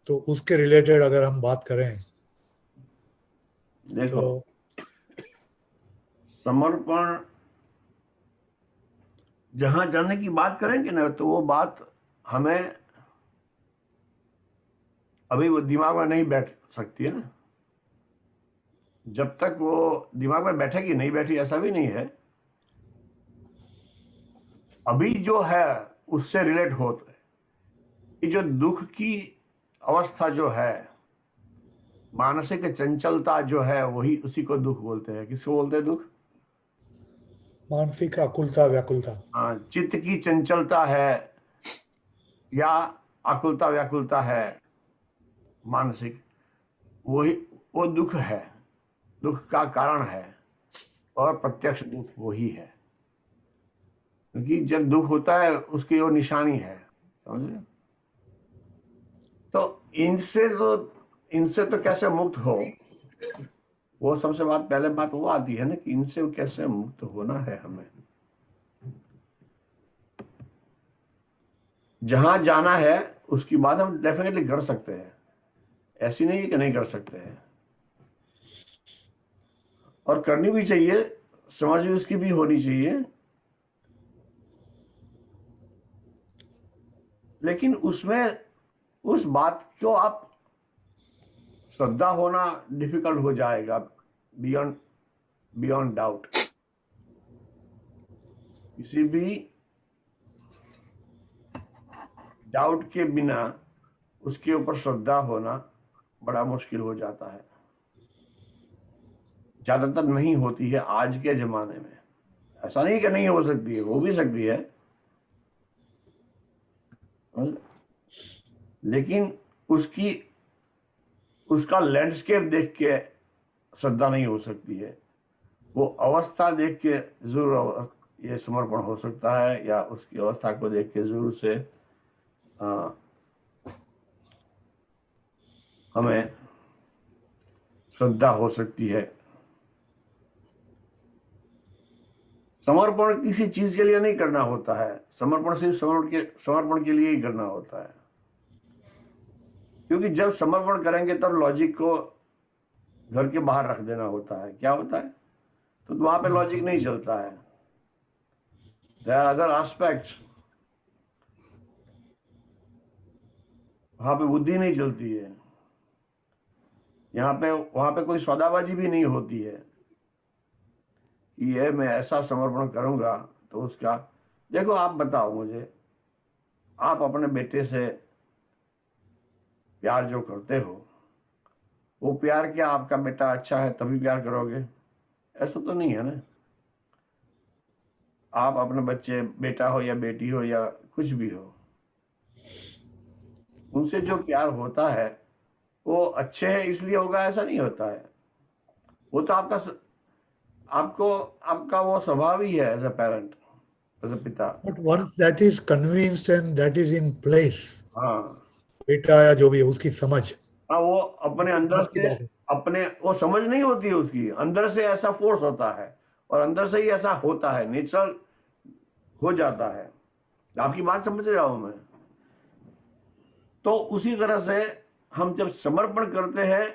तो उसके रिलेटेड अगर हम बात करें देखो तो समर्पण जहां जाने की बात करेंगे ना, तो वो बात हमें अभी वो दिमाग में नहीं बैठ सकती है ना। जब तक वो दिमाग में बैठेगी, नहीं बैठी ऐसा भी नहीं है। अभी जो है उससे रिलेट होता है। ये जो दुख की अवस्था जो है, मानसिक चंचलता जो है, वही उसी को दुख बोलते हैं। किसको बोलते हैं दुख? मानसिक आकुलता व्याकुलता। हाँ, चित्त की चंचलता है या आकुलता व्याकुलता है मानसिक, वही वो दुख है, दुख का कारण है। और प्रत्यक्ष दुख वही है, क्योंकि जब दुख होता है उसकी वो निशानी है, समझे? तो इनसे तो कैसे मुक्त हो, वो सबसे पहले बात वो आती है ना कि इनसे कैसे मुक्त होना है हमें। जहां जाना है उसकी बात हम डेफिनेटली कर सकते हैं, ऐसी नहीं है कि नहीं कर सकते हैं, और करनी भी चाहिए, समझ भी उसकी भी होनी चाहिए। लेकिन उसमें उस बात को आप श्रद्धा होना डिफिकल्ट हो जाएगा, बियॉन्ड बियॉन्ड डाउट। किसी भी डाउट के बिना उसके ऊपर श्रद्धा होना बड़ा मुश्किल हो जाता है। ज्यादातर नहीं होती है आज के जमाने में। ऐसा नहीं कि नहीं हो सकती है, हो भी सकती है, लेकिन उसका लैंडस्केप देख के श्रद्धा नहीं हो सकती है। वो अवस्था देख के जरूर ये समर्पण हो सकता है, या उसकी अवस्था को देख के जरूर से हमें श्रद्धा हो सकती है। समर्पण किसी चीज के लिए नहीं करना होता है, समर्पण सिर्फ समर्पण के लिए ही करना होता है। क्योंकि जब समर्पण करेंगे तब लॉजिक को घर के बाहर रख देना होता है। क्या होता है? तो वहां पे लॉजिक नहीं चलता है। देयर आर अदर एस्पेक्ट्स, वहां पे बुद्धि नहीं चलती है। वहां पे कोई सौदाबाजी भी नहीं होती है कि ये मैं ऐसा समर्पण करूंगा तो उसका। देखो आप बताओ मुझे, आप अपने बेटे से प्यार जो करते हो, वो प्यार क्या आपका बेटा अच्छा है तभी प्यार करोगे? ऐसा तो नहीं है ना। आप अपने बच्चे, बेटा हो या बेटी हो या कुछ भी हो, उनसे जो प्यार होता है वो अच्छे है इसलिए होगा, ऐसा नहीं होता है। वो तो आपका वो स्वभाव ही है as a parent, as a पिता। But once that is convinced and that is in place, हाँ बेटा या जो भी है उसकी समझ, हाँ, वो अपने अंदर समझ की से, बात है। अपने वो समझ नहीं होती है उसकी, अंदर से ऐसा फोर्स होता है, और अंदर से ही ऐसा होता है, नेचुरल हो जाता है। आपकी बात समझ रहा हूं मैं। तो उसी तरह से हम जब समर्पण करते हैं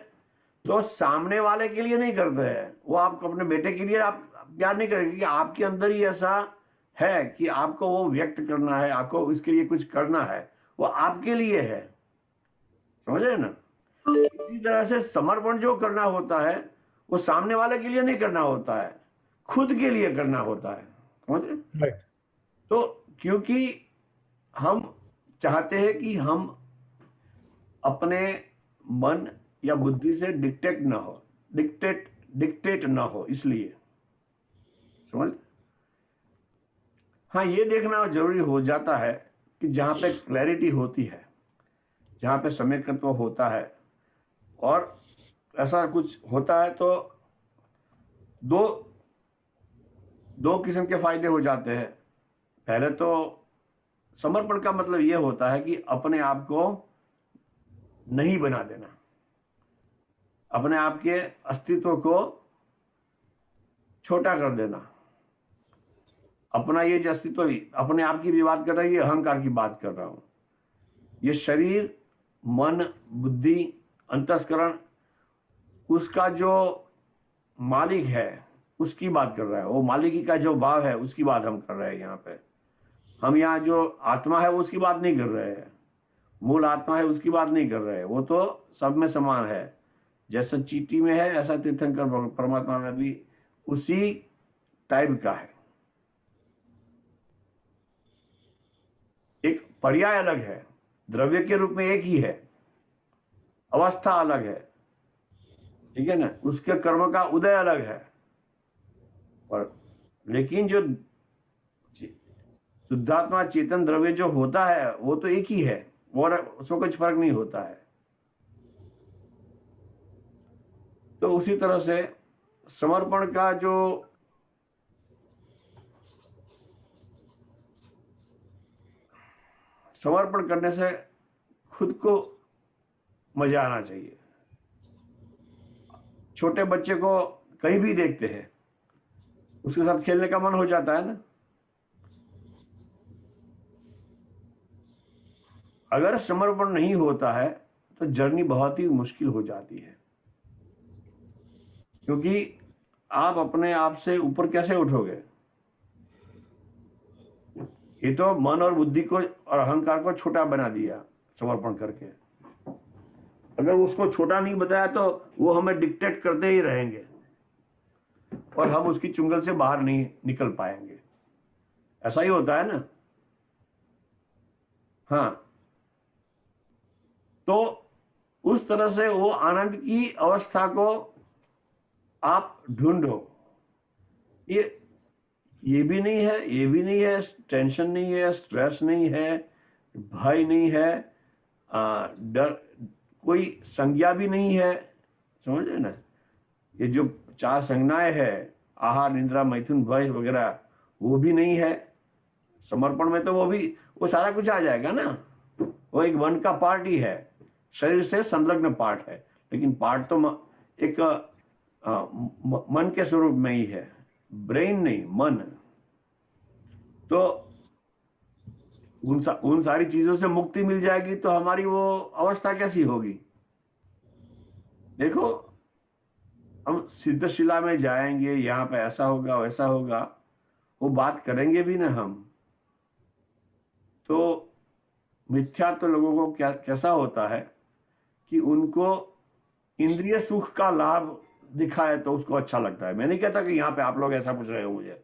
तो सामने वाले के लिए नहीं करते हैं, वो आप अपने बेटे के लिए आप प्यार नहीं करेंगे, क्योंकि आपके अंदर ही ऐसा है कि आपको वो व्यक्त करना है, आपको इसके लिए कुछ करना है, वो आपके लिए है। समझ रहे ना? इसी तरह से समर्पण जो करना होता है वो सामने वाले के लिए नहीं करना होता है, खुद के लिए करना होता है। समझ रहे? राइट। तो क्योंकि हम चाहते हैं कि हम अपने मन या बुद्धि से डिक्टेट ना हो, इसलिए। समझ? हाँ, ये देखना जरूरी हो जाता है कि जहां पे क्लैरिटी होती है, जहां पे समेकत्व होता है, और ऐसा कुछ होता है तो दो दो किस्म के फायदे हो जाते हैं। पहले तो समर्पण का मतलब यह होता है कि अपने आप को नहीं बना देना, अपने आप के अस्तित्व को छोटा कर देना। अपना ये जो अस्तित्व, अपने आप की भी बात कर रहा है, ये अहंकार की बात कर रहा हूं। ये शरीर मन, बुद्धि, अंतस्करण, उसका जो मालिक है उसकी बात कर रहा है। वो मालिकी का जो भाव है उसकी बात हम कर रहे हैं यहाँ पे। हम यहाँ जो आत्मा है उसकी बात नहीं कर रहे हैं, मूल आत्मा है उसकी बात नहीं कर रहे हैं। वो तो सब में समान है, जैसा चींटी में है ऐसा तीर्थंकर परमात्मा में भी उसी टाइप का है। एक पर्याय अलग है, द्रव्य के रूप में एक ही है, अवस्था अलग है, ठीक है ना, उसके कर्म का उदय अलग है। और लेकिन जो शुद्धात्मा चेतन द्रव्य जो होता है वो तो एक ही है, और उसमें कुछ फर्क नहीं होता है। तो उसी तरह से समर्पण का जो समर्पण करने से खुद को मजा आना चाहिए। छोटे बच्चे को कहीं भी देखते हैं, उसके साथ खेलने का मन हो जाता है ना। अगर समर्पण नहीं होता है तो जर्नी बहुत ही मुश्किल हो जाती है, क्योंकि आप अपने आप से ऊपर कैसे उठोगे? ये तो मन और बुद्धि को और अहंकार को छोटा बना दिया समर्पण करके। अगर उसको छोटा नहीं बताया तो वो हमें डिक्टेट करते ही रहेंगे और हम उसकी चुंगल से बाहर नहीं निकल पाएंगे। ऐसा ही होता है ना। हाँ, तो उस तरह से वो आनंद की अवस्था को आप ढूंढो। ये भी नहीं है, ये भी नहीं है, टेंशन नहीं है, स्ट्रेस नहीं है, भय नहीं है, डर, कोई संज्ञा भी नहीं है, समझ रहे ना। ये जो 4 संज्ञाएं है, आहार, निद्रा, मैथुन, भय वगैरह, वो भी नहीं है। समर्पण में तो वो सारा कुछ आ जाएगा ना। वो एक मन का पार्ट ही है, शरीर से संलग्न पार्ट है, लेकिन पार्ट तो एक मन के स्वरूप में ही है, ब्रेन नहीं, मन। तो उन सारी चीजों से मुक्ति मिल जाएगी तो हमारी वो अवस्था कैसी होगी? देखो, हम सिद्धशिला में जाएंगे, यहाँ पे ऐसा होगा वैसा होगा, वो बात करेंगे भी ना हम, तो मिथ्या तो लोगों को कैसा होता है कि उनको इंद्रिय सुख का लाभ दिखाए तो उसको अच्छा लगता है। मैं नहीं कहता कि यहाँ पे आप लोग ऐसा पूछ रहे हो मुझे,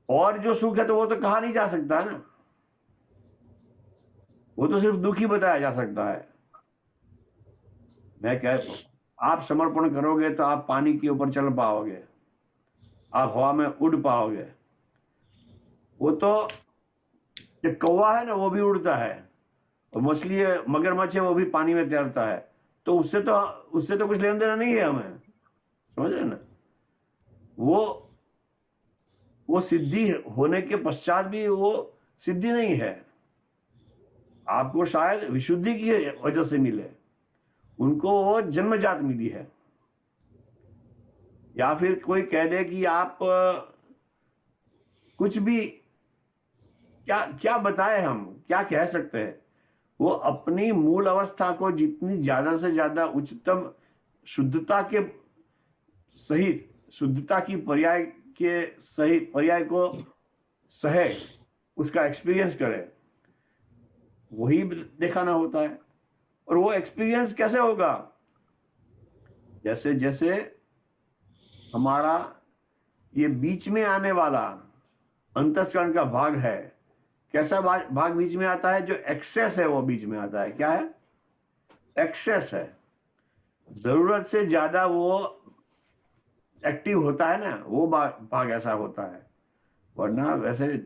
और जो सुख है तो वो तो कहा नहीं जा सकता है ना, वो तो सिर्फ दुख ही बताया जा सकता है। मैं कह, आप समर्पण करोगे तो आप पानी के ऊपर चल पाओगे, आप हवा में उड़ पाओगे। वो तो जो कौवा है ना वो भी उड़ता है, और मछली है, मगरमच्छ है, वो भी पानी में तैरता है। तो उससे तो कुछ लेना देना नहीं है हमें, समझ रहे ना। वो सिद्धि होने के पश्चात भी वो सिद्धि नहीं है, आपको शायद विशुद्धि की वजह से मिले, उनको वो जन्मजात मिली है। या फिर कोई कह दे कि आप कुछ भी, क्या बताए, हम क्या कह सकते हैं। वो अपनी मूल अवस्था को जितनी ज्यादा से ज्यादा उच्चतम शुद्धता के सहित, शुद्धता की पर्याय के सहित, पर्याय को सहे, उसका एक्सपीरियंस करे, वही दिखाना होता है। और वो एक्सपीरियंस कैसे होगा? जैसे जैसे हमारा ये बीच में आने वाला अंतःकरण का भाग है, कैसा भाग बीच में आता है? जो एक्सेस है वो बीच में आता है। क्या है? एक्सेस है। जरूरत से ज्यादा वो एक्टिव होता है ना, वो भाग ऐसा होता है। वरना वैसे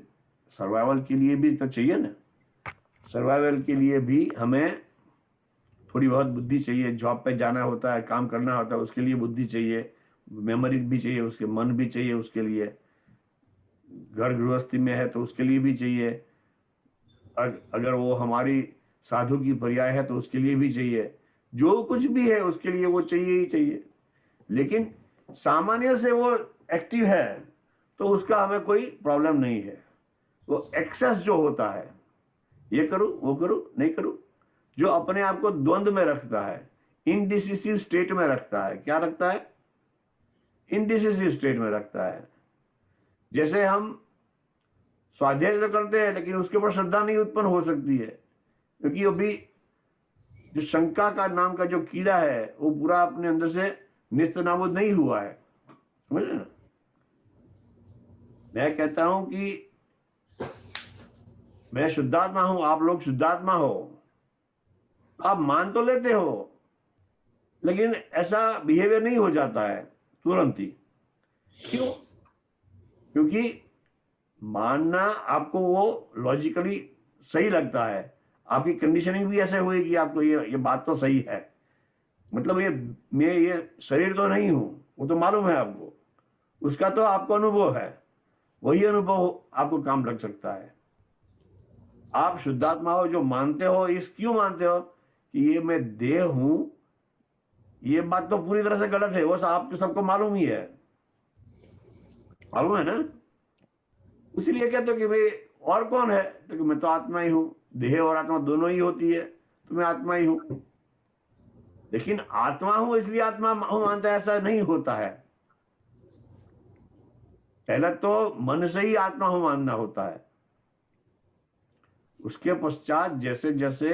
सर्वाइवल के लिए भी तो चाहिए ना, सर्वाइवल के लिए भी हमें थोड़ी बहुत बुद्धि चाहिए। जॉब पे जाना होता है, काम करना होता है, उसके लिए बुद्धि चाहिए, मेमोरी भी चाहिए, उसके मन भी चाहिए उसके लिए। घर गृहस्थी में है तो उसके लिए भी चाहिए। अगर वो हमारी साधु की पर्याय है तो उसके लिए भी चाहिए। जो कुछ भी है उसके लिए वो चाहिए ही चाहिए। लेकिन सामान्य से वो एक्टिव है तो उसका हमें कोई प्रॉब्लम नहीं है। वो एक्सेस जो होता है, ये करूं वो करूं नहीं करूं, जो अपने आप को द्वंद्व में रखता है, इनडिसिसिव स्टेट में रखता है। क्या रखता है? इनडिसिसिव स्टेट में रखता है। जैसे हम स्वाध्याय तो करते हैं लेकिन उसके ऊपर श्रद्धा नहीं उत्पन्न हो सकती है, क्योंकि अभी जो शंका का नाम का जो कीड़ा है वो पूरा अपने अंदर से निस्तनाबूद नहीं हुआ है। समझ रहे ना? मैं कहता हूं कि मैं शुद्धात्मा हूं, आप लोग शुद्धात्मा हो, आप मान तो लेते हो लेकिन ऐसा बिहेवियर नहीं हो जाता है तुरंत ही। क्यों? क्योंकि मानना आपको वो लॉजिकली सही लगता है, आपकी कंडीशनिंग भी ऐसे हुई कि आपको ये बात तो सही है, मतलब मैं ये शरीर तो नहीं हूं, वो तो मालूम है आपको, उसका तो आपको अनुभव है, वही अनुभव आपको काम लग सकता है। आप शुद्धात्मा हो जो मानते हो, इस क्यों मानते हो कि ये मैं देह हूं, ये बात तो पूरी तरह से गलत है, वो आपको सबको मालूम ही है, मालूम है ना? इसीलिए कहते हो कि भाई और कौन है, तो कि मैं तो आत्मा ही हूं, देह और आत्मा दोनों ही होती है, तो मैं आत्मा ही हूं। लेकिन आत्मा हूं इसलिए आत्मा हूं मानता है, ऐसा नहीं होता है। पहले तो मन से ही आत्मा हूं मानना होता है, उसके पश्चात जैसे जैसे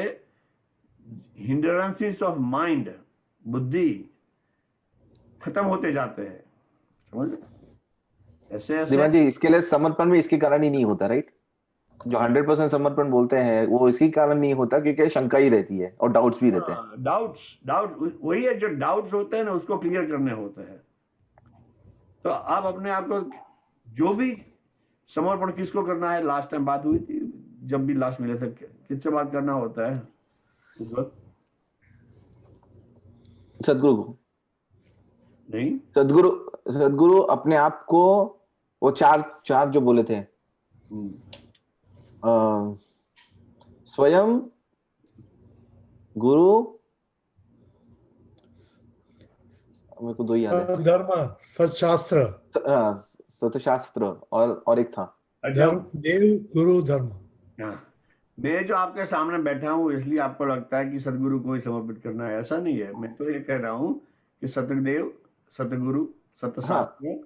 हिंड्रेंसेस ऑफ माइंड, बुद्धि खत्म होते जाते हैं, समझ? ऐसे ऐसे दीवान जी, इसके लिए समर्पण भी इसके कारण ही नहीं होता, राइट? जो 100% समर्पण बोलते हैं वो इसके कारण नहीं होता क्योंकि शंका ही रहती है और डाउट्स भी रहते हैं। डाउट वही है, जो डाउट्स होते हैं ना उसको क्लियर करने होते हैं। तो आप अपने आप को जो भी समर्पण किसको करना है, लास्ट टाइम बात हुई थी जब भी लास्ट मिले थे, किससे बात करना होता है उस वक्त? सदगुरु को नहीं, सदगुरु अपने आप को वो चार जो बोले थे, स्वयं, गुरु, मेरे को दो याद है, धर्म, सत्शास्त्र, सतशास्त्र और एक था धर्म, देव, गुरु, धर्म। हाँ, मैं जो आपके सामने बैठा हूँ इसलिए आपको लगता है कि सदगुरु को ही समर्पित करना है, ऐसा नहीं है। मैं तो ये कह रहा हूँ कि सतदेव, सतगुरु, सतशास्त्र,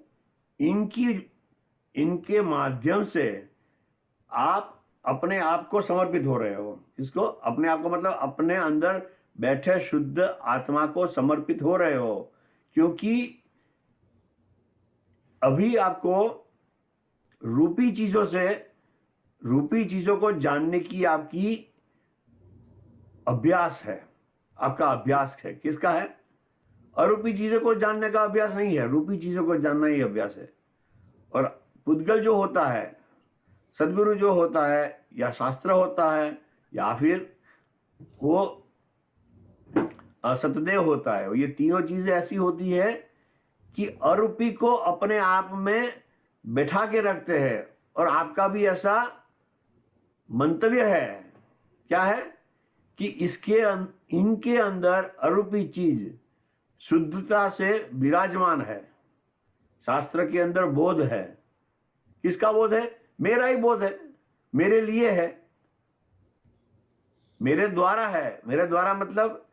इनके माध्यम से आप अपने आप को समर्पित हो रहे हो। इसको अपने आप को मतलब अपने अंदर बैठे शुद्ध आत्मा को समर्पित हो रहे हो, क्योंकि अभी आपको रूपी चीजों को जानने की आपकी अभ्यास है, आपका अभ्यास है। किसका है? अरूपी चीजों को जानने का अभ्यास नहीं है, रूपी चीजों को जानना ही अभ्यास है। और पुद्गल जो होता है, सदगुरु जो होता है, या शास्त्र होता है, या फिर वो सतदेव होता है, ये तीनों चीजें ऐसी होती है कि अरूपी को अपने आप में बैठा के रखते हैं। और आपका भी ऐसा मंतव्य है, क्या है कि इनके अंदर अरूपी चीज शुद्धता से विराजमान है। शास्त्र के अंदर बोध है, किसका बोध है? मेरा ही बोध है, मेरे लिए है, मेरे द्वारा है। मेरे द्वारा मतलब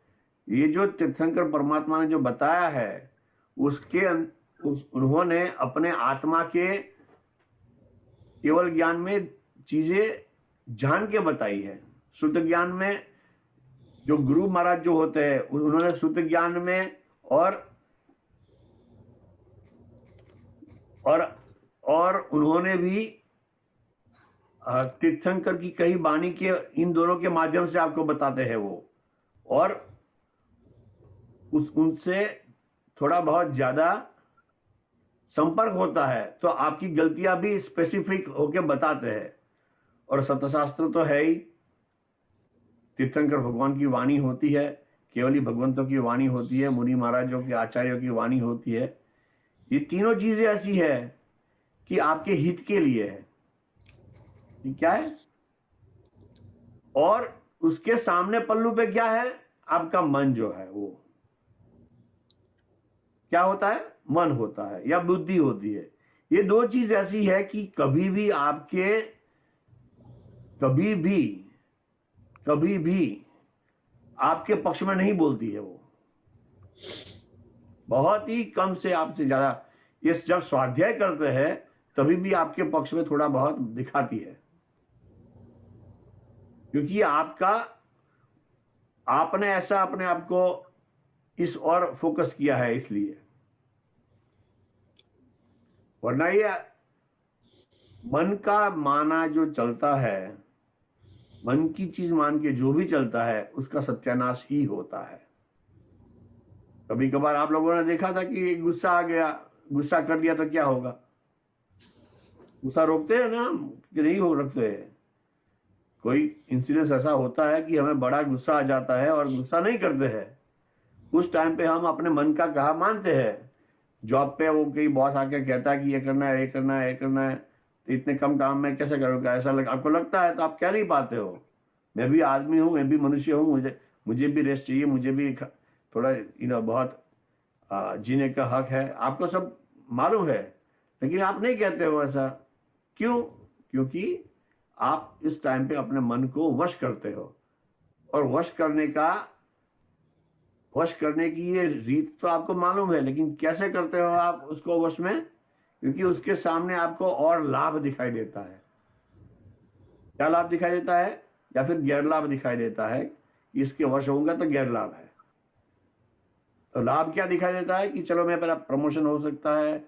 ये जो तीर्थंकर परमात्मा ने जो बताया है उन्होंने अपने आत्मा के केवल ज्ञान में चीजें जान के बताई है। शुद्ध ज्ञान में जो गुरु महाराज जो होते हैं उन्होंने शुद्ध ज्ञान में और उन्होंने भी तीर्थंकर की कई वाणी के इन दोनों के माध्यम से आपको बताते हैं वो, और उनसे थोड़ा बहुत ज्यादा संपर्क होता है तो आपकी गलतियां भी स्पेसिफिक होके बताते हैं। और सत्यशास्त्र तो है ही, तीर्थंकर भगवान की वाणी होती है, केवली भगवंतों की वाणी होती है, मुनि महाराजों के आचार्यों की वाणी होती है। ये तीनों चीजें ऐसी है कि आपके हित के लिए है। क्या है? और उसके सामने पल्लू पे क्या है? आपका मन जो है वो क्या होता है? मन होता है या बुद्धि होती है। ये दो चीज ऐसी है कि कभी भी आपके पक्ष में नहीं बोलती है, वो बहुत ही कम से आपसे ज्यादा। ये जब स्वाध्याय करते हैं तभी भी आपके पक्ष में थोड़ा बहुत दिखाती है, क्योंकि आपने ऐसा अपने आप को इस और फोकस किया है इसलिए। वरना ये मन का माना जो चलता है, मन की चीज मान के जो भी चलता है उसका सत्यानाश ही होता है। कभी कभार आप लोगों ने देखा था कि गुस्सा आ गया, गुस्सा कर लिया तो क्या होगा? गुस्सा रोकते हैं ना कि नहीं हो रखते हैं? कोई इंसिडेंस ऐसा होता है कि हमें बड़ा गुस्सा आ जाता है और गुस्सा नहीं करते हैं। उस टाइम पे हम अपने मन का कहा मानते हैं। जॉब पे वो कोई बॉस आके कहता है कि ये करना है, ये करना है, ये करना है, तो इतने कम काम में कैसे करोगे? ऐसा आपको लगता है तो आप क्या नहीं पाते हो? मैं भी आदमी हूँ, मैं भी मनुष्य हूँ, मुझे भी रेस्ट चाहिए, मुझे भी थोड़ा बहुत जीने का हक है। आपको सब मालूम है, लेकिन आप नहीं कहते हो ऐसा। क्यों? क्योंकि आप इस टाइम पे अपने मन को वश करते हो, और वश करने की ये रीत तो आपको मालूम है, लेकिन कैसे करते हो आप उसको वश में? क्योंकि उसके सामने आपको और लाभ दिखाई देता है। क्या लाभ दिखाई देता है? या फिर गैर लाभ दिखाई देता है। इसके वश होऊंगा तो गैर लाभ है। तो लाभ क्या दिखाई देता है कि चलो मेरा प्रमोशन हो सकता है,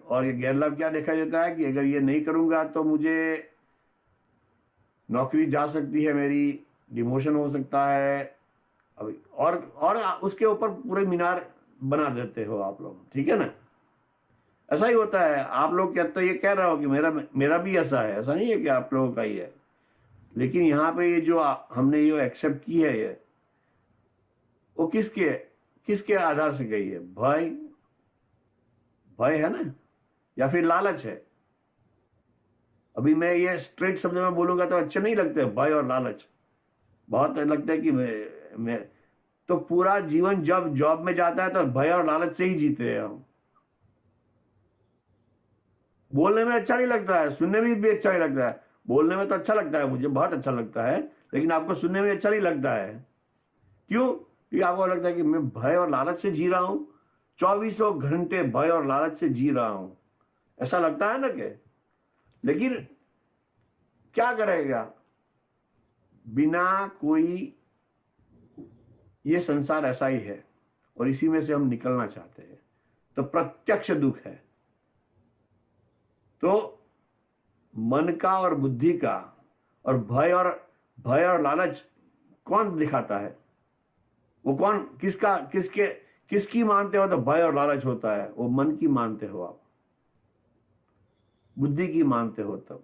और ये गैर लाभ क्या दिखाई देता है कि अगर ये नहीं करूंगा तो मुझे नौकरी जा सकती है, मेरी डिमोशन हो सकता है। और उसके ऊपर पूरे मीनार बना देते हो आप लोग, ठीक है ना? ऐसा ही होता है। आप लोग कहते ये कह रहे हो कि मेरा भी ऐसा है, ऐसा नहीं है कि आप लोगों का ही है। लेकिन यहाँ पे ये जो हमने ये एक्सेप्ट की है, ये वो किसके आधार से गई है? भय है ना, या फिर लालच है? अभी मैं ये स्ट्रेट शब्द में बोलूंगा तो अच्छे नहीं लगते, भय और लालच। बहुत लगता है कि मैं तो पूरा जीवन जब जॉब में जाता है तो भय और लालच से ही जीते हैं हम। बोलने में अच्छा नहीं लगता है, सुनने में भी अच्छा नहीं लगता है। बोलने में तो अच्छा लगता है, मुझे बहुत अच्छा लगता है, लेकिन आपको सुनने में अच्छा नहीं लगता है। क्यों? क्योंकि आपको लगता है कि मैं भय और लालच से जी रहा हूं, 24 घंटे भय और लालच से जी रहा हूं। ऐसा लगता है ना कि, लेकिन क्या करेगा? बिना कोई, ये संसार ऐसा ही है और इसी में से हम निकलना चाहते हैं। तो प्रत्यक्ष दुख है। तो मन का और बुद्धि का और भय और लालच कौन दिखाता है? वो कौन, किसकी मानते हो तो भय और लालच होता है? वो मन की मानते हो आप, बुद्धि की मानते हो। तब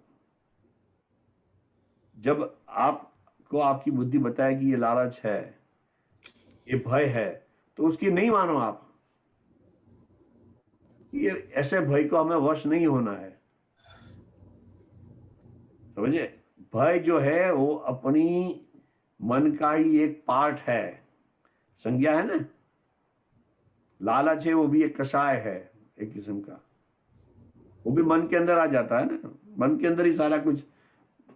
जब आपको आपकी बुद्धि बताए कि ये लालच है, ये भय है, तो उसकी नहीं मानो आप। ये ऐसे भय को हमें वश नहीं होना है, समझे? भय जो है वो अपनी मन का ही एक पार्ट है, संज्ञा है ना। लालच है, वो भी एक कषाय है एक किस्म का, वो भी मन के अंदर आ जाता है ना। मन के अंदर ही सारा कुछ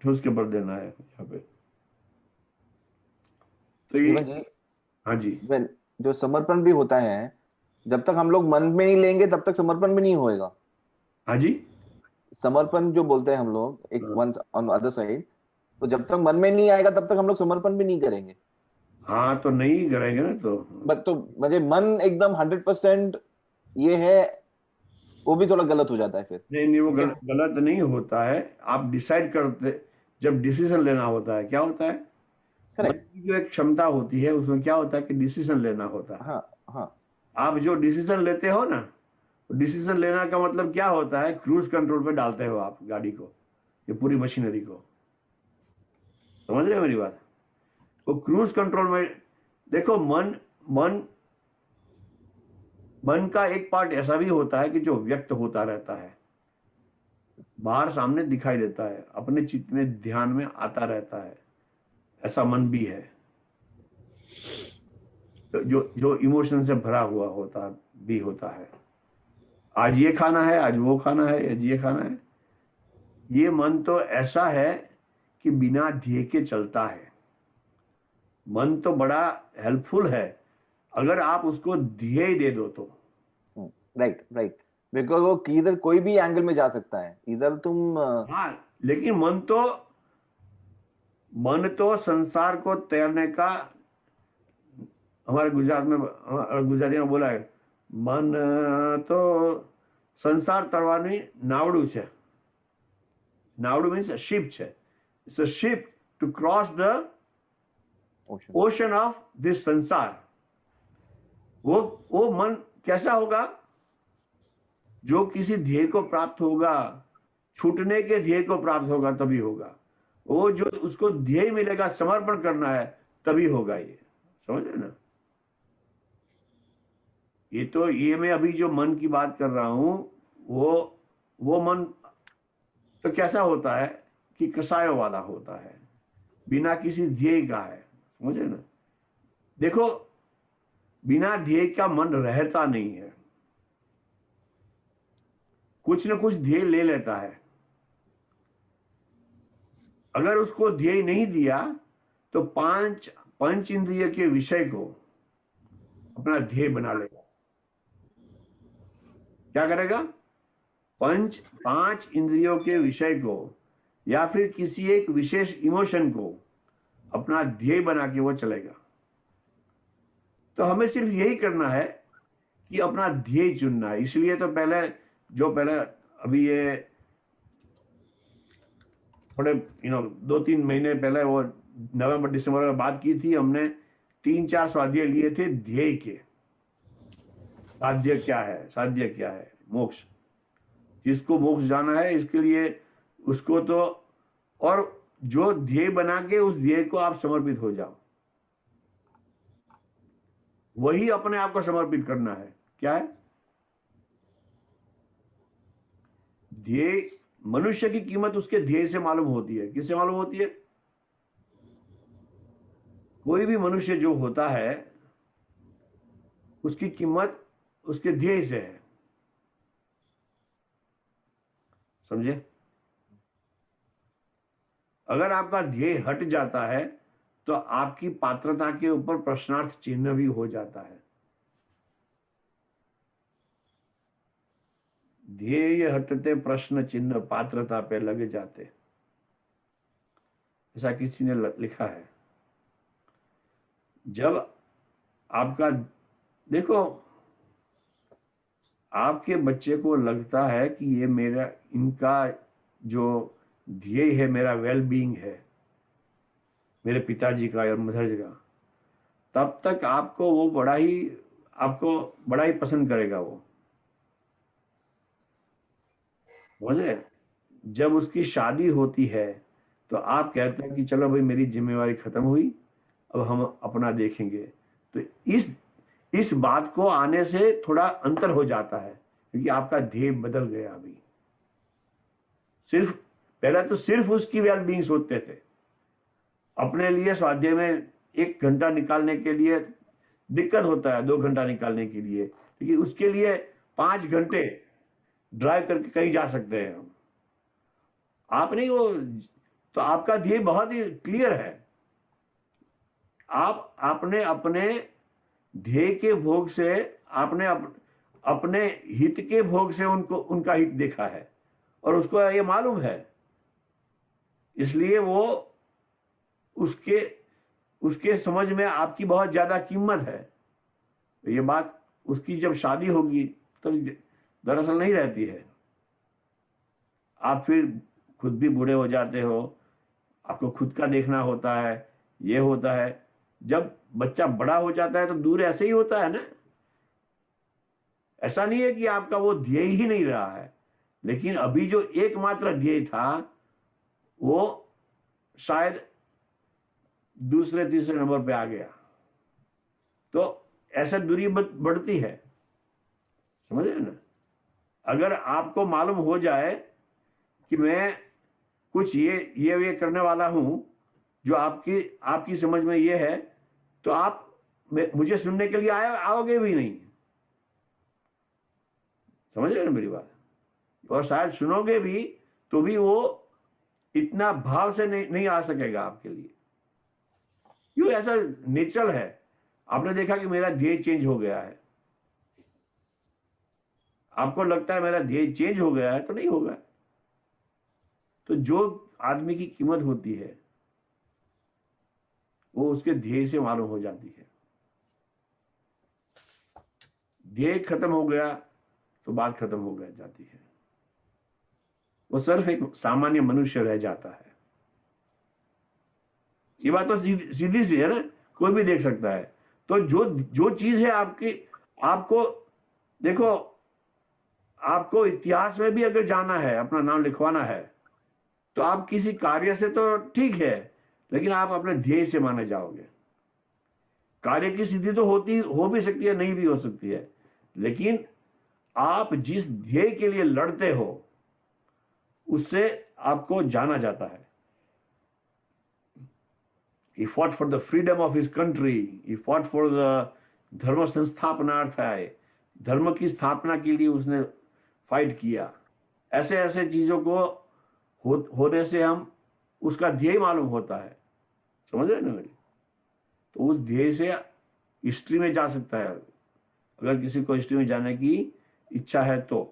ठूस के भर देना है यहाँ पे। तो ये, जी, हाँ जी, जो समर्पण भी होता है, जब तक हम लोग मन में नहीं लेंगे तब तक समर्पण भी नहीं होएगा। हाँ जी, समर्पण जो बोलते हैं हम लोग, एक वन ऑन अदर साइड, तो जब तक मन में नहीं आएगा तब तक हम लोग समर्पण भी नहीं करेंगे। हाँ, तो नहीं करेंगे ना। तो बट तो मुझे मन एकदम 100% ये है, वो भी थोड़ा गलत हो जाता है फिर। नहीं, वो गलत नहीं होता है। आप डिसाइड करते, जब डिसीजन लेना होता है, क्या होता है? मन करेक्ट। की जो एक क्षमता होती है उसमें क्या होता है कि डिसीजन लेना होता है। हाँ हाँ। आप जो डिसीजन लेते हो ना, डिसीजन लेना का मतलब क्या होता है? क्रूज कंट्रोल पे डालते हो आप गाड़ी को, ये पूरी मशीनरी को। समझ रहे हो मेरी बात? वो क्रूज कंट्रोल में देखो, मन का एक पार्ट ऐसा भी होता है कि जो व्यक्त होता रहता है, बाहर सामने दिखाई देता है, अपने चित्त में ध्यान में आता रहता है। ऐसा मन भी है, तो जो इमोशन से भरा हुआ होता भी होता है। आज ये खाना है, आज वो खाना है, आज ये खाना है। ये मन तो ऐसा है कि बिना ध्येय के चलता है। मन तो बड़ा हेल्पफुल है अगर आप उसको ध्येय दे दो तो। राइट राइट, बिकॉज वो किधर कोई भी एंगल में जा सकता है, इधर तुम हाँ, लेकिन मन तो संसार को तैरने का, हमारे गुजराती में बोला है, मन तो संसार तरવાની નાવડું છે. નાવડું means a ship છે. It's a ship to cross the ocean of this संसार. वो मन कैसा होगा? जो किसी ध्येय को प्राप्त होगा, छूटने के ध्येय को प्राप्त होगा तभी होगा वो, जो उसको ध्येय मिलेगा समर्पण करना है तभी होगा। ये समझ रहे ना? ये मैं अभी जो मन की बात कर रहा हूं वो मन तो कैसा होता है कि कसायों वाला होता है, बिना किसी ध्येय का है। समझ रहे ना? देखो, बिना ध्येय का मन रहता नहीं है, कुछ न कुछ ध्येय ले लेता है। अगर उसको ध्येय नहीं दिया तो पंच इंद्रिय के विषय को अपना ध्येय बना लेगा। क्या करेगा? पांच इंद्रियों के विषय को या फिर किसी एक विशेष इमोशन को अपना ध्येय बना के वो चलेगा। तो हमें सिर्फ यही करना है कि अपना ध्येय चुनना है। इसलिए तो पहले अभी ये थोड़े 2-3 महीने पहले वो नवंबर दिसंबर में बात की थी हमने, 3-4 स्वाध्याय लिए थे ध्येय के। साध्य क्या है? मोक्ष। जिसको मोक्ष जाना है इसके लिए उसको तो, और जो ध्येय बना के उस ध्येय को आप समर्पित हो जाओ, वही अपने आप को समर्पित करना है। क्या है ध्येय? मनुष्य की कीमत उसके ध्येय से मालूम होती है। किससे मालूम होती है? कोई भी मनुष्य जो होता है उसकी कीमत उसके ध्येय से है। समझे? अगर आपका ध्येय हट जाता है तो आपकी पात्रता के ऊपर प्रश्नार्थ चिन्ह भी हो जाता है। ध्येय हटते प्रश्न चिन्ह पात्रता पे लग जाते, ऐसा किसी ने लिखा है। जब आपका, देखो, आपके बच्चे को लगता है कि ये इनका जो ध्येय है मेरा वेल बीइंग है, मेरे पिताजी का और मदर जी का, तब तक आपको बड़ा ही पसंद करेगा वो। समझे? जब उसकी शादी होती है तो आप कहते हैं कि चलो भाई मेरी जिम्मेवारी खत्म हुई, अब हम अपना देखेंगे। तो इस बात को आने से थोड़ा अंतर हो जाता है, क्योंकि आपका ध्येय बदल गया। अभी पहले तो सिर्फ उसकी वेल बीइंग सोचते थे। अपने लिए स्वाध्याय में 1 घंटा निकालने के लिए दिक्कत होता है, 2 घंटा निकालने के लिए, लेकिन उसके लिए 5 घंटे ड्राइव करके कहीं जा सकते हैं हम। आप नहीं वो, तो आपका ध्येय बहुत ही क्लियर है। आप आपने अपने ध्येय के भोग से, आपने अपने हित के भोग से उनका हित देखा है और उसको ये मालूम है, इसलिए वो उसके समझ में आपकी बहुत ज्यादा कीमत है। ये बात उसकी जब शादी होगी तो दरअसल नहीं रहती है। आप फिर खुद भी बूढ़े हो जाते हो, आपको खुद का देखना होता है, ये होता है। जब बच्चा बड़ा हो जाता है तो दूर ऐसे ही होता है ना। ऐसा नहीं है कि आपका वो ध्येय ही नहीं रहा है, लेकिन अभी जो एकमात्र ध्येय था वो शायद दूसरे तीसरे नंबर पे आ गया। तो ऐसा दूरी बढ़ती है। समझ रहे ना? अगर आपको मालूम हो जाए कि मैं कुछ ये करने वाला हूं जो आपकी समझ में ये है, तो आप मुझे सुनने के लिए आओगे भी नहीं। समझ रहे ना मेरी बात? और शायद सुनोगे भी तो भी वो इतना भाव से नहीं आ सकेगा आपके लिए, क्यों ऐसा नेचुरल है? आपने देखा कि मेरा ध्येय चेंज हो गया है, आपको लगता है मेरा ध्येय चेंज हो गया है, तो नहीं होगा। तो जो आदमी की कीमत होती है वो उसके ध्येय से मालूम हो जाती है। ध्येय खत्म हो गया तो बात खत्म हो गया जाती है, वो सिर्फ एक सामान्य मनुष्य रह जाता है। ये बात तो सीधी सी है ना, कोई भी देख सकता है। तो जो जो चीज है आपकी, आपको देखो, आपको इतिहास में भी अगर जाना है, अपना नाम लिखवाना है, तो आप किसी कार्य से तो ठीक है, लेकिन आप अपने ध्येय से माने जाओगे। कार्य की सिद्धि तो हो भी सकती है, नहीं भी हो सकती है, लेकिन आप जिस ध्येय के लिए लड़ते हो उससे आपको जाना जाता है। He fought for the freedom of his country. He fought for the धर्म संस्थापनार्थाय, धर्म की स्थापना के लिए उसने फाइट किया। ऐसे ऐसे चीजों को होने से हम उसका ध्येय मालूम होता है, समझ रहे ना मेरी? तो उस ध्येय से हिस्ट्री में जा सकता है, अगर किसी को हिस्ट्री में जाने की इच्छा है तो।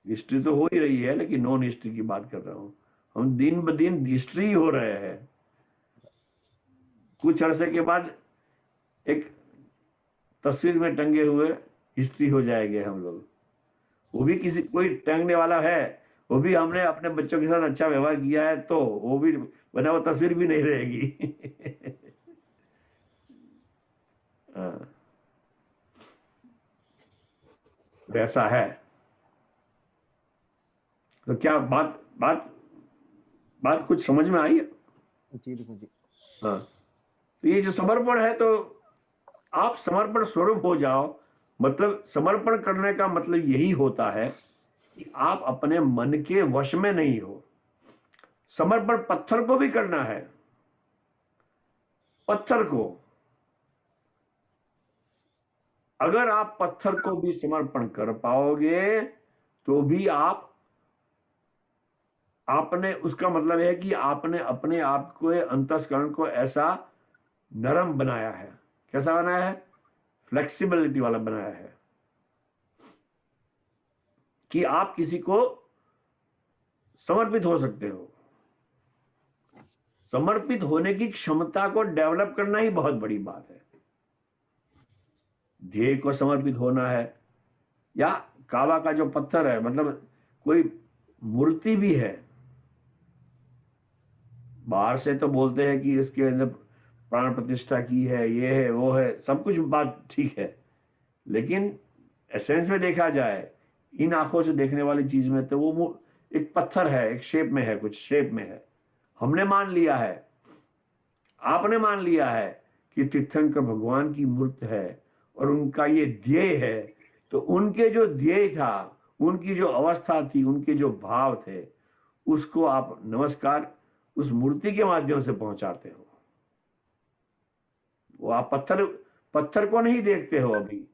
हिस्ट्री तो हो ही रही है, लेकिन नॉन हिस्ट्री की बात कर रहा हूं। हम दिन ब दिन हिस्ट्री हो रहे हैं, कुछ अरसे के बाद एक तस्वीर में टंगे हुए हिस्ट्री हो जाएंगे हम लोग। वो भी किसी कोई टंगने वाला है, वो भी हमने अपने बच्चों के साथ अच्छा व्यवहार किया है तो वो भी बना, वो तस्वीर भी नहीं रहेगी। वैसा है। तो क्या बात बात बात कुछ समझ में आई है? जी जी। हाँ, तो ये जो समर्पण है, तो आप समर्पण स्वरूप हो जाओ। मतलब समर्पण करने का मतलब यही होता है कि आप अपने मन के वश में नहीं हो। समर्पण पत्थर को भी करना है, पत्थर को। अगर आप पत्थर को भी समर्पण कर पाओगे तो भी आपने, उसका मतलब है कि आपने अपने आप को, अंतस्करण को ऐसा नरम बनाया है। कैसा बनाया है? फ्लेक्सिबिलिटी वाला बनाया है कि आप किसी को समर्पित हो सकते हो। समर्पित होने की क्षमता को डेवलप करना ही बहुत बड़ी बात है। ध्येय को समर्पित होना है, या काबा का जो पत्थर है, मतलब कोई मूर्ति भी है, बाहर से तो बोलते हैं कि इसके अंदर प्राण प्रतिष्ठा की है, ये है, वो है, सब कुछ बात ठीक है, लेकिन एसेंस में देखा जाए, इन आंखों से देखने वाली चीज में, तो वो एक पत्थर है, एक शेप में है, कुछ शेप में है। हमने मान लिया है, आपने मान लिया है कि तीर्थंकर भगवान की मूर्त है और उनका ये ध्येय है। तो उनके जो ध्येय था, उनकी जो अवस्था थी, उनके जो भाव थे, उसको आप नमस्कार उस मूर्ति के माध्यम से पहुंचाते हो। वो आप पत्थर को नहीं देखते हो, अभी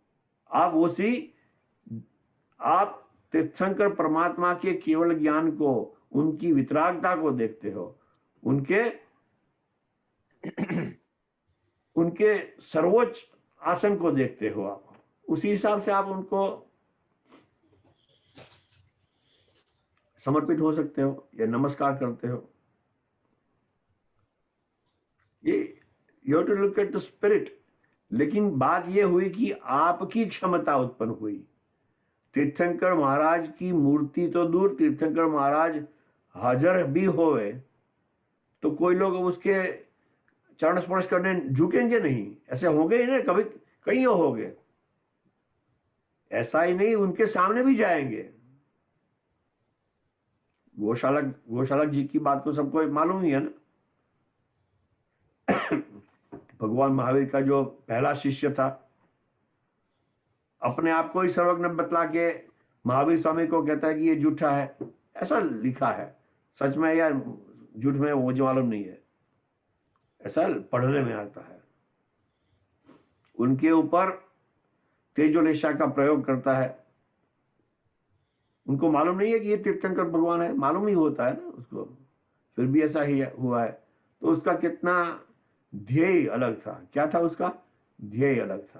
आप तीर्थंकर परमात्मा के केवल ज्ञान को, उनकी वितरागता को देखते हो, उनके सर्वोच्च आसन को देखते हो। आप उसी हिसाब से आप उनको समर्पित हो सकते हो या नमस्कार करते हो। ये you have to look at the spirit. लेकिन बात ये हुई कि आपकी क्षमता उत्पन्न हुई। तीर्थंकर महाराज की मूर्ति तो दूर, तीर्थंकर महाराज हाजिर भी होवे तो कोई लोग उसके चरण स्पर्श करने झुकेंगे नहीं। ऐसे होंगे ही ना, कभी कहीं होंगे, ऐसा ही नहीं, उनके सामने भी जाएंगे। गोशालक जी की बात तो सबको मालूम ही है ना। भगवान महावीर का जो पहला शिष्य था, अपने आप को ही सर्वज्ञ बतला के महावीर स्वामी को कहता है कि ये झूठा है। ऐसा लिखा है, सच में या झूठ में मुझे मालूम नहीं है, ऐसा पढ़ने में आता है। उनके ऊपर तेजोलेशा का प्रयोग करता है। उनको मालूम नहीं है कि ये तीर्थंकर भगवान है, मालूम ही होता है ना उसको, फिर भी ऐसा ही हुआ है। तो उसका कितना ध्येय अलग था। क्या था उसका ध्येय अलग था।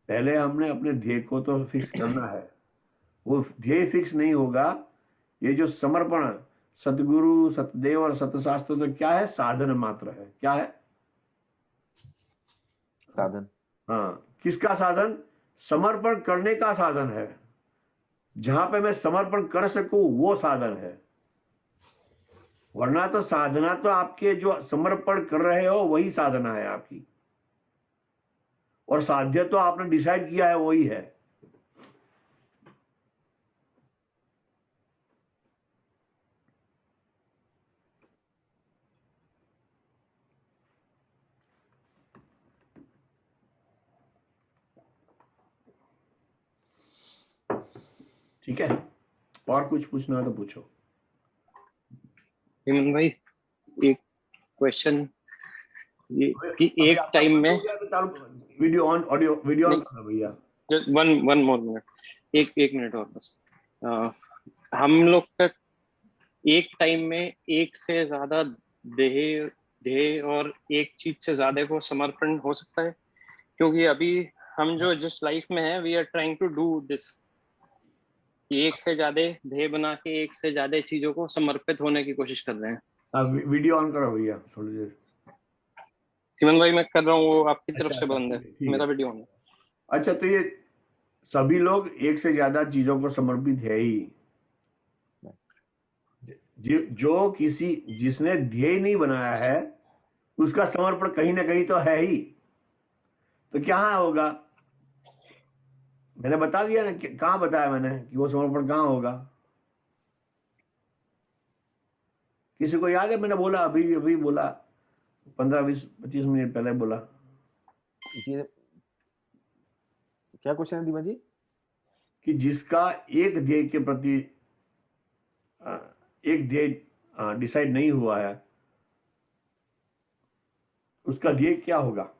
पहले हमने अपने ध्येय को तो फिक्स करना है, वो ध्येय फिक्स नहीं होगा। ये जो समर्पण सतगुरु सतदेव और सतशास्त्र तो क्या है, साधन मात्र है। क्या है, साधन। हाँ, किसका साधन, समर्पण करने का साधन है। जहां पे मैं समर्पण कर सकूं वो साधन है, वरना तो साधना तो आपके जो समर्पण कर रहे हो वही साधना है आपकी, और साध्य तो आपने डिसाइड किया है वही है। ठीक है, और कुछ पूछना है तो पूछो। हेमंत भाई, एक क्वेश्चन ये कि अभी एक आपका टाइम बंद हो में गया तो चालू, video on, audio video on नहीं, करना भैया। वन वन मोर मिनट, एक मिनट और बस। हम लोग का एक टाइम में एक से ज्यादा ध्येय ध्येय और एक चीज से ज्यादा को समर्पण हो सकता है, क्योंकि अभी हम जो जिस लाइफ में है we are trying to do this, एक से ज्यादा ध्येय बना के एक से ज्यादा चीजों को समर्पित होने की कोशिश कर रहे हैं। वीडियो ऑन करो भैया थोड़ी देर। हेमंत भाई मैं कर रहा हूँ, वो आपकी तरफ अच्छा से अच्छा, बंद है, ठीक है मेरा वीडियो ऑन है। अच्छा, तो ये सभी लोग एक से ज्यादा चीजों को समर्पित है ही। जो किसी जिसने ध्येय नहीं बनाया है उसका समर्पण कहीं ना कहीं तो है ही, तो क्या होगा, मैंने बता दिया ना, कहाँ बताया मैंने कि वो समर्पण कहाँ होगा। किसी को याद है, मैंने बोला अभी अभी बोला 15-20-25 मिनट पहले बोला। ये क्या क्वेश्चन है दीपा जी? कि जिसका एक ध्येय के प्रति एक ध्येय डिसाइड नहीं हुआ है उसका ध्येय क्या होगा।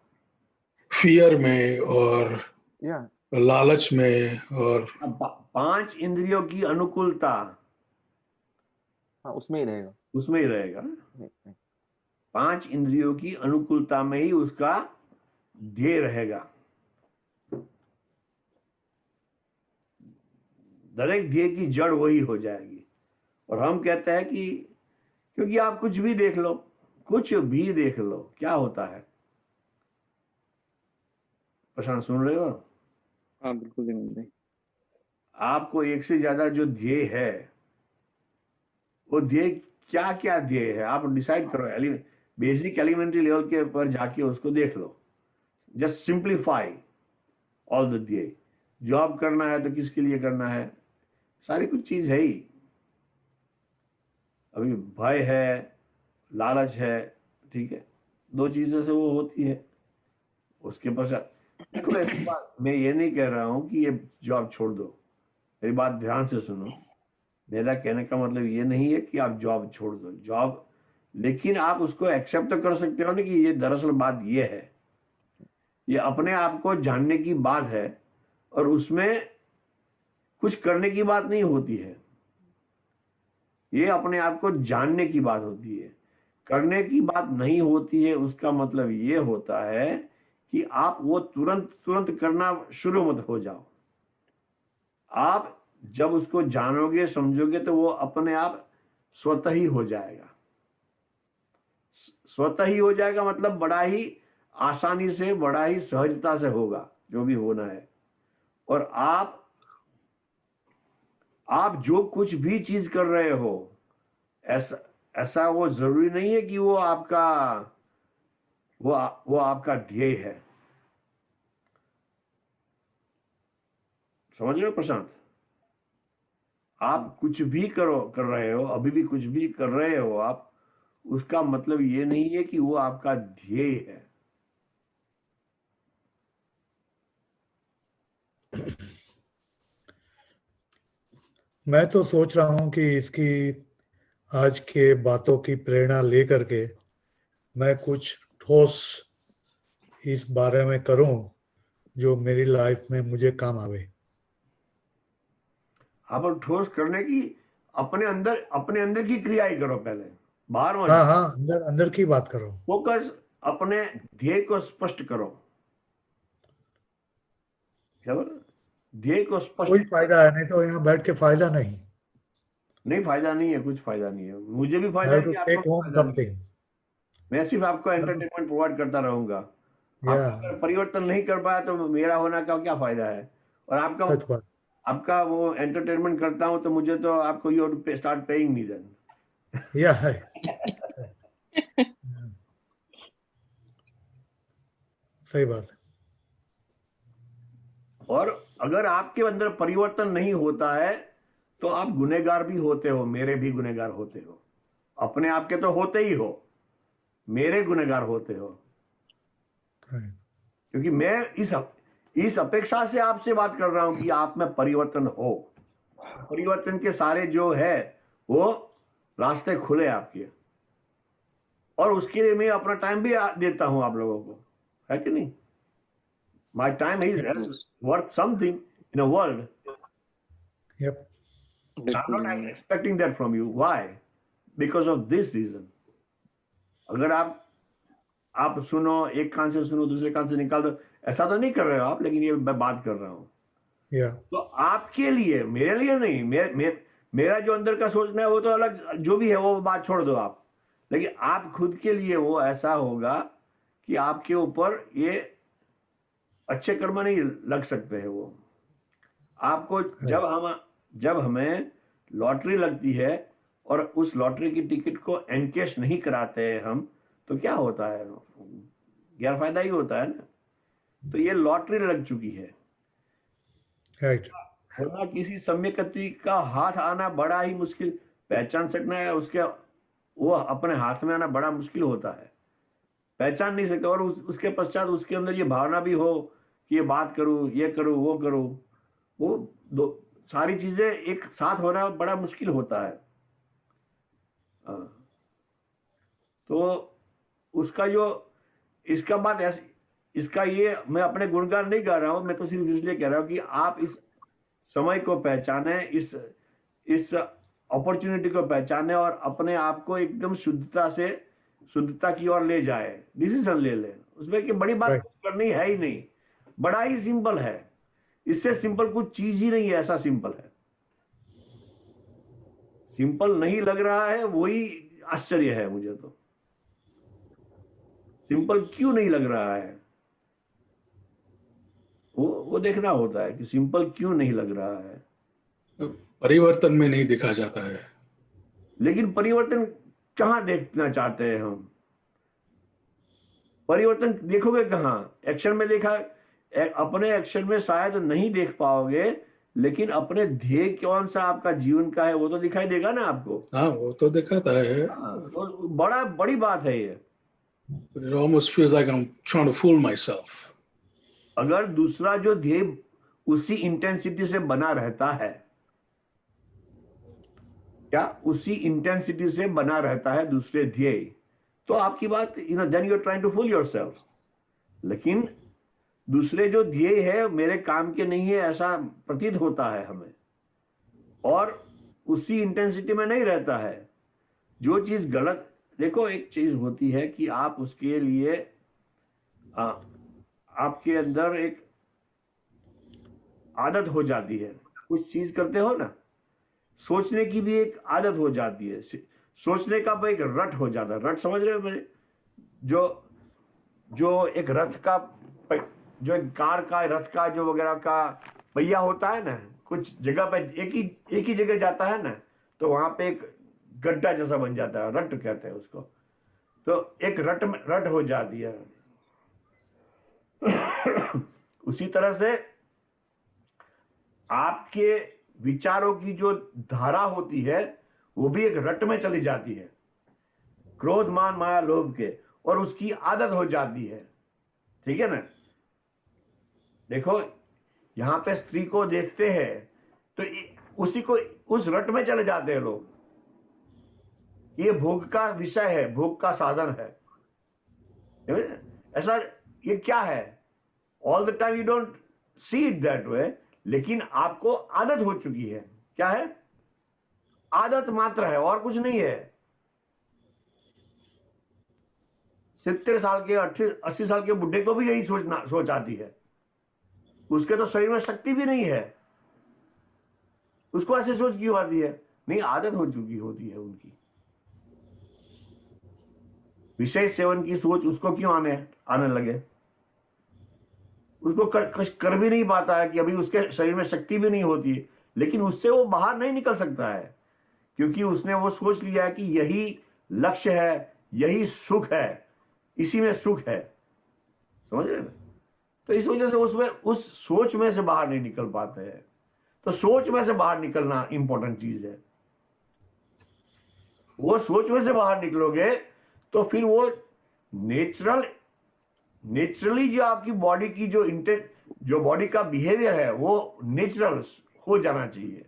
फियर में और या लालच में और अब 5 इंद्रियों की अनुकूलता हाँ, उसमें ही रहेगा। उसमें ही रहेगा। नहीं, नहीं। 5 इंद्रियों की अनुकूलता में ही उसका ध्येय रहेगा। दरेक ध्येय की जड़ वही हो जाएगी। और हम कहते हैं कि क्योंकि आप कुछ भी देख लो, कुछ भी देख लो, क्या होता है। प्रशांत सुन रहे हो? हाँ बिल्कुल हेमंत भाई। आपको एक से ज्यादा जो ध्येय है वो ध्येय क्या क्या ध्येय है आप डिसाइड करो। बेसिक एलिमेंट्री लेवल के ऊपर जाके उसको देख लो। जस्ट सिंप्लीफाई ऑल द ध्येय। जॉब करना है तो किसके लिए करना है, सारी कुछ चीज है ही। अभी भय है, लालच है, ठीक है, 2 चीजों से वो होती है। उसके पश्चात देखो, ऐसी बात मैं ये नहीं कह रहा हूं कि ये जॉब छोड़ दो, मेरी बात ध्यान से सुनो। मेरा कहने का मतलब ये नहीं है कि आप जॉब छोड़ दो, जॉब, लेकिन आप उसको एक्सेप्ट तो कर सकते हो ना कि ये दरअसल बात ये है, ये अपने आप को जानने की बात है, और उसमें कुछ करने की बात नहीं होती है। ये अपने आप को जानने की बात होती है, करने की बात नहीं होती है। उसका मतलब ये होता है कि आप वो तुरंत तुरंत करना शुरू मत हो जाओ। आप जब उसको जानोगे समझोगे तो वो अपने आप स्वतः ही हो जाएगा। स्वतः ही हो जाएगा मतलब बड़ा ही आसानी से, बड़ा ही सहजता से होगा जो भी होना है। और आप जो कुछ भी चीज कर रहे हो, ऐसा वो जरूरी नहीं है कि वो आपका ध्येय है। समझ रहे हो प्रशांत? आप कुछ भी कर रहे हो, अभी भी कुछ भी कर रहे हो आप, उसका मतलब ये नहीं है कि वो आपका ध्येय है। मैं तो सोच रहा हूँ कि इसकी आज के बातों की प्रेरणा लेकर के मैं कुछ ठोस इस बारे में करूं जो मेरी लाइफ में मुझे काम आवे। आप ठोस करने की अपने अंदर की क्रिया ही करो पहले। बाहर मत हाँ हाँ, अंदर अंदर की बात कर रहा हूँ। फोकस अपने ध्येय को स्पष्ट करो। क्या बोला? ध्येय को स्पष्ट। कोई फायदा है नहीं तो यहाँ बैठ के फायदा नहीं। नहीं, फायदा नहीं है, कुछ फायदा नहीं है, मुझे भी फायदा हैव टू नहीं, आपको टेक भी होम फायदा नहीं है। समथिंग। मैं सिर्फ आपको एंटरटेनमेंट प्रोवाइड करता रहूंगा। या आप अगर परिवर्तन नहीं कर पाया तो मेरा होना का क्या फायदा है? और सच बात। आपका वो एंटरटेनमेंट करता हूँ तो मुझे तो आपको you start paying me then. या है। सही बात है। और अगर आपके अंदर परिवर्तन नहीं होता है तो आप गुनहगार भी होते हो, मेरे भी गुनहगार होते हो, अपने आप के तो होते ही हो, मेरे गुनहगार होते हो। क्योंकि मैं इस अपेक्षा से आपसे बात कर रहा हूं कि आप में परिवर्तन हो। परिवर्तन के सारे जो है वो रास्ते खुले आपके, और उसके लिए मैं अपना टाइम भी देता हूं आप लोगों को, है कि नहीं? My time is worth something in a world. Yep. I'm not expecting that from you. Why? Because of this reason. अगर आप सुनो, एक कान से सुनो दूसरे कान से निकाल दो, ऐसा तो नहीं कर रहे हो आप, लेकिन ये मैं बात कर रहा हूं। Yeah. तो आपके लिए, मेरे लिए नहीं, मेरा जो अंदर का सोचना है वो तो अलग, जो भी है वो बात छोड़ दो आप। लेकिन आप खुद के लिए वो ऐसा होगा कि आपके ऊपर ये अच्छे कर्म नहीं लग सकते हैं। वो आपको जब हमें लॉटरी लगती है और उस लॉटरी की टिकट को एनकेश नहीं कराते हैं हम, तो क्या होता है? गैर फायदा ही होता है ना। तो ये लॉटरी लग चुकी है। Right. होना किसी सम्यक्ति का हाथ आना बड़ा ही मुश्किल, पहचान सकना है उसके, वो अपने हाथ में आना बड़ा मुश्किल होता है, पहचान नहीं सकते। और उसके पश्चात उसके अंदर ये भावना भी हो कि ये बात करूं, ये करूं, वो करूं, वो दो सारी चीजें एक साथ होना बड़ा मुश्किल होता है। तो उसका जो इसका बात ऐसी, इसका ये मैं अपने गुणगान नहीं गा रहा हूं, मैं तो सिर्फ इसलिए कह रहा हूं कि आप इस समय को पहचाने, इस अपॉर्चुनिटी को पहचाने और अपने आप को एकदम शुद्धता की ओर ले जाए, डिसीजन ले ले उसमें कि बड़ी बात Right. करनी है ही नहीं, बड़ा ही सिंपल है, इससे सिंपल कुछ चीज ही नहीं है, ऐसा सिंपल है। सिंपल नहीं लग रहा है वही आश्चर्य है मुझे तो, सिंपल क्यों नहीं लग रहा है वो देखना होता है कि सिंपल क्यों नहीं लग रहा है। परिवर्तन में नहीं दिखा जाता है। लेकिन परिवर्तन कहाँ देखना चाहते हैं हम? परिवर्तन देखोगे कहाँ? एक्शन में देखा, अपने एक्शन में शायद नहीं देख पाओगे, लेकिन अपने ध्येय कौन सा आपका जीवन का है वो तो दिखाई देगा ना आपको। हाँ, वो तो दिखाता है। तो बड़ी बात है ये। But it almost feels like I'm trying to fool myself. अगर दूसरा जो ध्येय उसी इंटेंसिटी से बना रहता है, क्या उसी इंटेंसिटी से बना रहता है दूसरे ध्येय, तो आपकी बात then you are trying to fool yourself. लेकिन दूसरे जो ध्येय है मेरे काम के नहीं है ऐसा प्रतीत होता है हमें, और उसी इंटेंसिटी में नहीं रहता है। जो चीज गलत, देखो एक चीज होती है कि आप उसके लिए आपके अंदर एक आदत हो जाती है, कुछ चीज करते हो ना, सोचने की भी एक आदत हो जाती है, सोचने का एक रट हो जाता है। रट समझ रहे हो मेरे? जो एक रथ का, जो एक कार का रथ का जो वगैरह का पहिया होता है ना, कुछ जगह पे एक ही जगह जाता है ना, तो वहां पे एक गड्ढा जैसा बन जाता है, रट कहते हैं उसको। तो एक रट हो जाती है। उसी तरह से आपके विचारों की जो धारा होती है वो भी एक रट में चली जाती है, क्रोध मान माया लोभ के, और उसकी आदत हो जाती है। ठीक है ना? देखो यहां पे स्त्री को देखते हैं तो उसी को उस रट में चले जाते हैं लोग। ये भोग का विषय है, भोग का साधन है, ऐसा ये क्या है? All the time you don't see it that way, लेकिन आपको आदत हो चुकी है। क्या है? आदत मात्र है और कुछ नहीं है। 70 साल के 80 साल के बुढ़े को भी यही सोच आती है। उसके तो शरीर में शक्ति भी नहीं है, उसको ऐसे सोच क्यों आती है? नहीं, आदत हो चुकी होती है उनकी। विषय सेवन की सोच उसको क्यों आने लगे? उसको कर भी नहीं पाता है कि अभी उसके शरीर में शक्ति भी नहीं होती है, लेकिन उससे वो बाहर नहीं निकल सकता है, क्योंकि उसने वो सोच लिया है कि यही लक्ष्य है, यही सुख है, इसी में सुख है। समझ रहे? तो इस वजह से उसमें उस सोच में से बाहर नहीं निकल पाते हैं। तो सोच में से बाहर निकलना इंपॉर्टेंट चीज है। वो सोच में से बाहर निकलोगे तो फिर वो नेचुरली जो आपकी बॉडी की जो बॉडी का बिहेवियर है वो नेचुरल हो जाना चाहिए।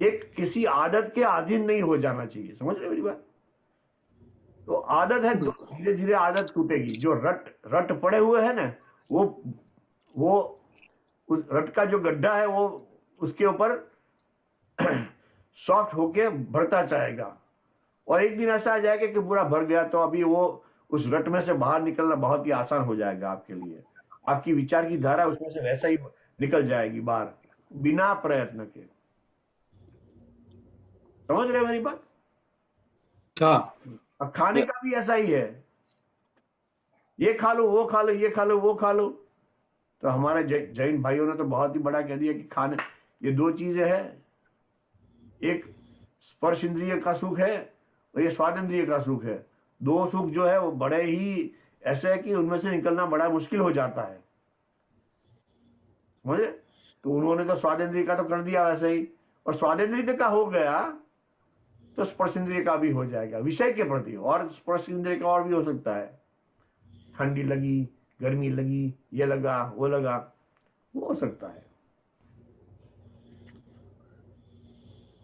एक किसी आदत के अधीन नहीं हो जाना चाहिए। समझ रहे मेरी बात? तो आदत है तो धीरे धीरे आदत टूटेगी। जो रट पड़े हुए है ना, वो उस रट का जो गड्ढा है वो उसके ऊपर सॉफ्ट होके भरता जाएगा, और एक दिन ऐसा आ जाएगा कि पूरा भर गया। तो अभी वो उस रट में से बाहर निकलना बहुत ही आसान हो जाएगा आपके लिए। आपकी विचार की धारा उसमें से वैसा ही निकल जाएगी बाहर, बिना प्रयत्न के। समझ रहे मेरी बात? हाँ, अब खाने का भी ऐसा ही है, ये खा लो, वो खा लो, ये खा लो, वो खा लो। तो हमारे जैन भाइयों ने तो बहुत ही बड़ा कह दिया कि खाने ये दो चीजें हैं, एक स्पर्श इंद्रिय का सुख है और ये स्वाद इंद्रिय का सुख है। दो सुख जो है वो बड़े ही ऐसे है कि उनमें से निकलना बड़ा मुश्किल हो जाता है। समझे? तो उन्होंने तो स्वाद इंद्रिय का तो कर दिया वैसे ही, और स्वाद इंद्रिय का हो गया तो स्पर्श इंद्रिय का भी हो जाएगा विषय के प्रति, और स्पर्श इंद्रिय का और भी हो सकता है। ठंडी लगी, गर्मी लगी, ये लगा, वो लगा, वो हो सकता है।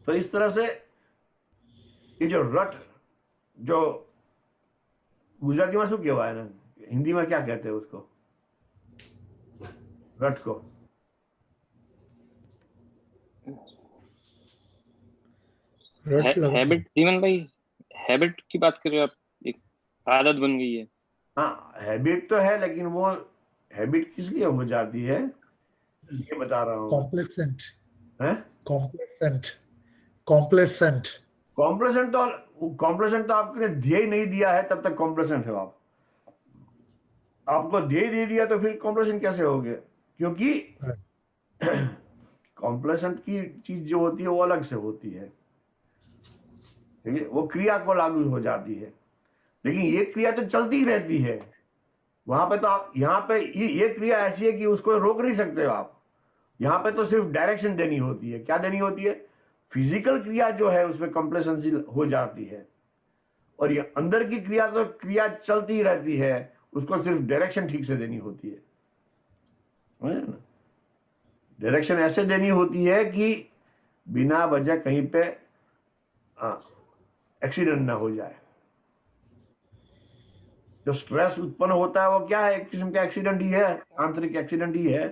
तो इस तरह से ये जो रट, जो गुजराती में शू कहवाय ने, हिंदी में क्या कहते हैं उसको, रट को? हैबिट, जीवन भाई हैबिट की बात कर रहे हो आप? एक आदत बन गई है। हाँ, हैबिट तो है, लेकिन वो हैबिट किस लिए हो जाती है ये बता रहा हूँ। कॉम्प्लेसेंट है कॉम्प्लेसेंट कॉम्प्लेसेंट तो आपने ध्येय नहीं दिया है तब तक कॉम्प्लेसेंट है आप। आपको ध्येय दे दिया तो फिर कॉम्प्लेसेंट कैसे हो गए? क्योंकि कॉम्प्लेसेंट की चीज जो होती है वो अलग से होती है, ठीक है? वो क्रिया को लागू हो जाती है, लेकिन ये क्रिया तो चलती रहती है। वहां पे तो आप यहाँ पे ये क्रिया ऐसी है कि उसको रोक नहीं सकते हो आप। यहाँ पे तो सिर्फ डायरेक्शन देनी होती है। क्या देनी होती है? फिजिकल क्रिया जो है उसमें कंप्लेसेंसी हो जाती है, और ये अंदर की क्रिया तो क्रिया चलती रहती है, उसको सिर्फ डायरेक्शन ठीक से देनी होती है। डायरेक्शन ऐसे देनी होती है कि बिना वजह कहीं पे एक्सीडेंट ना हो जाए। जो स्ट्रेस उत्पन्न होता है वो क्या है? एक किस्म का एक्सीडेंट ही है, आंतरिक एक्सीडेंट ही है।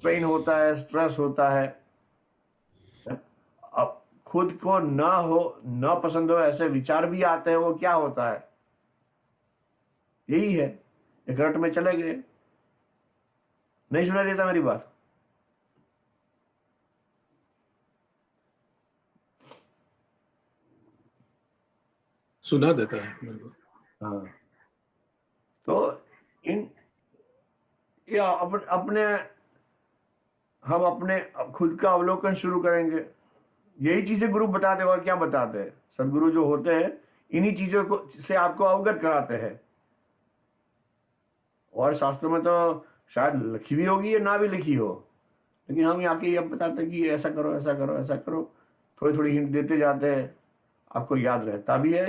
पेन होता है, स्ट्रेस होता है। अब खुद को न पसंद हो ऐसे विचार भी आते हैं, वो क्या होता है? यही है, एक रट में चले गए। नहीं सुनाई देता मेरी बात? सुना देता है मेरे को। हाँ, तो हम अपने खुद का अवलोकन शुरू करेंगे। यही चीजें गुरु बताते हैं, और क्या बताते हैं? सदगुरु जो होते हैं इन्हीं चीजों को से आपको अवगत कराते हैं। और शास्त्रों में तो शायद लिखी भी होगी या ना भी लिखी हो, लेकिन हम यहाँ के ये बताते हैं कि ऐसा करो, ऐसा करो, ऐसा करो। थोड़ी थोड़ी हिंट देते जाते हैं। आपको याद रहता भी है,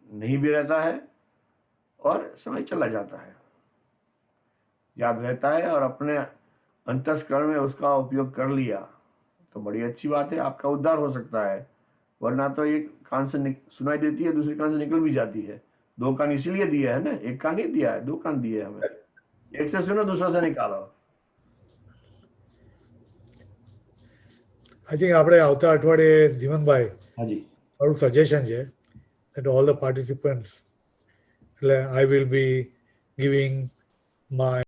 नहीं भी रहता है, और समय चला जाता है। याद रहता है और अपने अंतस्करण में उसका उपयोग कर लिया तो बड़ी अच्छी बात है, आपका उद्धार हो सकता है। वरना तो एक कान से सुनाई देती है, दूसरे कान से निकल भी जाती है। दो कान इसीलिए दिया है ना, एक कान नहीं दिया है, दो कान दिए हमें। एक से सुनो, दूसरा से निकालो। आई थिंक આપણે આવતા અઠવાડિયે જીવનભાઈ हाँ जी, મારું સજેશન છે that all the participants, I will be giving my